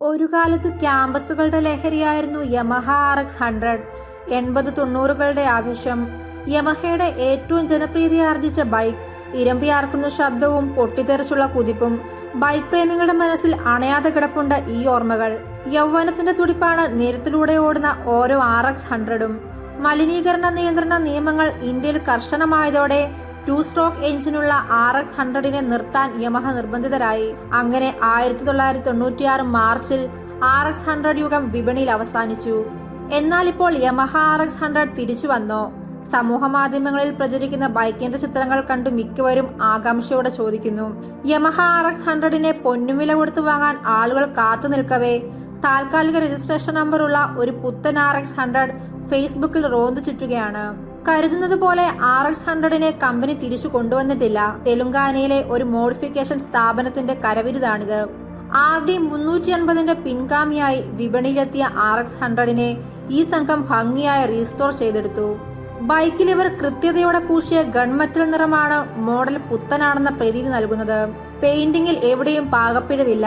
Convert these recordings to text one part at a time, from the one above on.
ഒരു കാലത്ത് ക്യാമ്പസുകളുടെ ലഹരിയായിരുന്നു Yamaha RX100. 80-90കളുടെ ആവേശം. യമഹയുടെ ഏറ്റവും ജനപ്രീതിയാർജിച്ച ബൈക്ക്. ഇരമ്പിയാർക്കുന്ന ശബ്ദവും പൊട്ടിത്തെറിച്ചുള്ള കുതിപ്പും. ബൈക്ക് പ്രേമികളുടെ മനസ്സിൽ അണയാതെ കിടപ്പുണ്ട് ഈ ഓർമ്മകൾ. യൗവനത്തിന്റെ തുടിപ്പാണ് നിരത്തിലൂടെ ഓടുന്ന ഓരോ RX100ഉം. മലിനീകരണ നിയന്ത്രണ നിയമങ്ങൾ ഇന്ത്യയിൽ കർശനമായതോടെ 2 സ്ട്രോക്ക് എഞ്ചിനുള്ള RX100നെ നിർത്താൻ യമഹ നിർബന്ധിതരായി. അങ്ങനെ 1996 മാർച്ചിൽ RX100 യുഗം വിപണിയിൽ അവസാനിച്ചു. എന്നാൽ ഇപ്പോൾ യമഹ RX100 തിരിച്ചു വന്നോ? സമൂഹ മാധ്യമങ്ങളിൽ പ്രചരിക്കുന്ന ബൈക്കിന്റെ ചിത്രങ്ങൾ കണ്ടു മിക്കവരും ആകാംക്ഷയോടെ ചോദിക്കുന്നു. യമഹ RX100നെ പൊന്നുവില കൊടുത്തു വാങ്ങാൻ ആളുകൾ കാത്തു നിൽക്കവേ താൽക്കാലിക രജിസ്ട്രേഷൻ നമ്പറുള്ള ഒരു പുത്തൻ RX100 ഫേസ്ബുക്കിൽ റോന്തു ചുറ്റുകയാണ്. കരുതുന്നത് പോലെ RX100നെ കമ്പനി തിരിച്ചു കൊണ്ടുവന്നിട്ടില്ല. തെലുങ്കാനയിലെ ഒരു മോഡിഫിക്കേഷൻ സ്ഥാപനത്തിന്റെ കരവിരുതാണിത്. RD350ന്റെ പിൻഗാമിയായി വിപണിയിലെത്തിയ RX100നെ ഈ സംഘം ഭംഗിയായി റീസ്റ്റോർ ചെയ്തെടുത്തു. ബൈക്കിൽ ഇവർ കൃത്യതയോടെ പൂശിയ ഗൺമെറ്റൽ നിറമാണ് മോഡൽ പുത്തനാണെന്ന പ്രതീതി നൽകുന്നത്. പെയിന്റിംഗിൽ എവിടെയും പാകപ്പിഴവില്ല.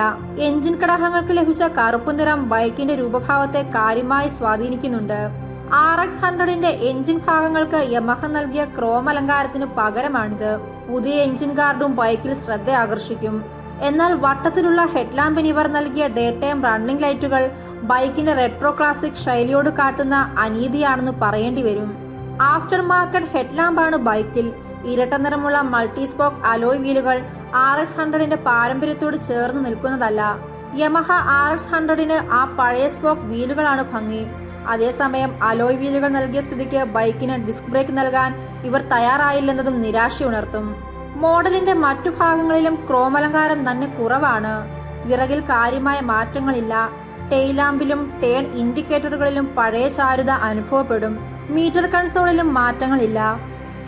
എഞ്ചിൻ ഘടകങ്ങൾക്ക് ലഭിച്ച കറുപ്പ് നിറം ബൈക്കിന്റെ രൂപഭാവത്തെ കാര്യമായി സ്വാധീനിക്കുന്നുണ്ട്. RX100ന്റെ എഞ്ചിൻ ഭാഗങ്ങൾക്ക് യമഹ നൽകിയ ക്രോം അലങ്കാരത്തിനു പകരമാണിത്. പുതിയ എഞ്ചിൻ ഗാർഡും ബൈക്കിൽ ശ്രദ്ധ ആകർഷിക്കും. എന്നാൽ വട്ടത്തിലുള്ള ഹെഡ്ലാമ്പിന് ഇവർ നൽകിയ ഡേ ടൈം റണ്ണിംഗ് ലൈറ്റുകൾ ബൈക്കിന്റെ റെട്രോ ക്ലാസിക് ശൈലിയോട് കാട്ടുന്ന അനീതിയാണെന്ന് പറയേണ്ടി വരും. ആഫ്റ്റർ മാർക്കറ്റ് ഹെഡ്ലാമ്പാണ് ബൈക്കിൽ. ഇരട്ട നിറമുള്ള മൾട്ടി സ്പോക്ക് അലോയ് വീലുകൾ RX100ന്റെ പാരമ്പര്യത്തോട് ചേർന്ന് നിൽക്കുന്നതല്ല. യമഹ RX100ന് ആ പഴയ സ്പോക്ക് വീലുകളാണ് ഭംഗി. അതേസമയം അലോയ് വീലുകൾ നൽകിയ സ്ഥിതിക്ക് ബൈക്കിന് ഡിസ്ക് ബ്രേക്ക് നൽകാൻ ഇവർ തയ്യാറായില്ലെന്നതും നിരാശയുണർത്തും. മോഡലിന്റെ മറ്റു ഭാഗങ്ങളിലും ക്രോമലങ്കാരം തന്നെ കുറവാണ്. ഇറകിൽ കാര്യമായ മാറ്റങ്ങളില്ല. ടെയിലാമ്പിലും ടേൺ ഇൻഡിക്കേറ്ററുകളിലും പഴയ ചാരുത അനുഭവപ്പെടും. മീറ്റർ കൺസോളിലും മാറ്റങ്ങളില്ല.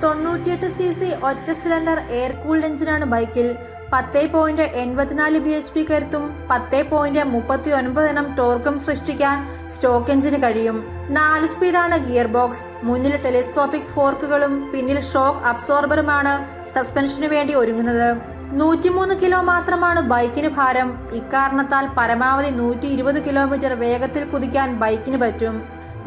98cc ഒറ്റ സിലിണ്ടർ എയർ കൂൾഡ് എഞ്ചിനാണ് ബൈക്കിൽ. 10.84 bhp കരുത്തും 10.39 ടോർക്കും സൃഷ്ടിക്കാൻ സ്റ്റോക്ക് എഞ്ചിന് കഴിയും. 4 സ്പീഡാണ് ഗിയർ ബോക്സ്. മുന്നിൽ ടെലിസ്കോപ്പിക് ഫോർക്കുകളും പിന്നിൽ ഷോക്ക് അബ്സോർബറുമാണ് സസ്പെൻഷനു വേണ്ടി ഒരുങ്ങുന്നത്. 103 കിലോ മാത്രമാണ് ബൈക്കിന് ഭാരം. ഇക്കാരണത്താൽ പരമാവധി 120 കിലോമീറ്റർ വേഗത്തിൽ കുതിക്കാൻ ബൈക്കിന് പറ്റും.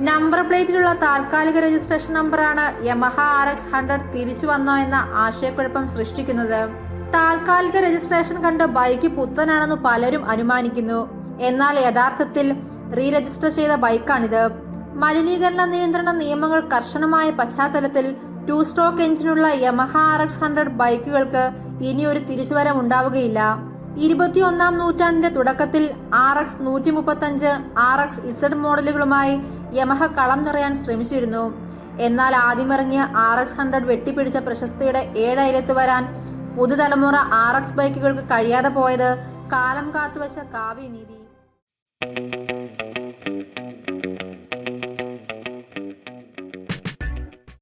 നമ്പർ പ്ലേറ്റിലുള്ള താൽക്കാലിക രജിസ്ട്രേഷൻ നമ്പറാണ് യമഹ RX100 തിരിച്ചു വന്നോ എന്ന ആശയക്കുഴപ്പം സൃഷ്ടിക്കുന്നത്. താൽക്കാലിക രജിസ്ട്രേഷൻ കണ്ട് ബൈക്ക് പുത്തനാണെന്ന് പലരും അനുമാനിക്കുന്നു. എന്നാൽ യഥാർത്ഥത്തിൽ റീ രജിസ്റ്റർ ചെയ്ത ബൈക്കാണിത്. മലിനീകരണ നിയന്ത്രണ നിയമങ്ങൾ കർശനമായ പശ്ചാത്തലത്തിൽ 2 സ്ട്രോക്ക് എഞ്ചിനുള്ള യമഹ RX100 ബൈക്കുകൾക്ക് ഇനിയൊരു തിരിച്ചുവരവ് ഉണ്ടാവുകയില്ല. 21ാം നൂറ്റാണ്ടിന്റെ തുടക്കത്തിൽ RX135, RXZ മോഡലുകളുമായി യമഹ കളം നിറയാൻ ശ്രമിച്ചിരുന്നു. എന്നാൽ ആദ്യമിറങ്ങിയ RX100 വെട്ടിപ്പിടിച്ച പ്രശസ്തിയുടെ 7 അയലത്ത് വരാൻ പുതുതലമുറ RX ബൈക്കുകൾക്ക് കഴിയാതെ പോയത് കാലം കാത്തുവച്ച കാവ്യനീതി.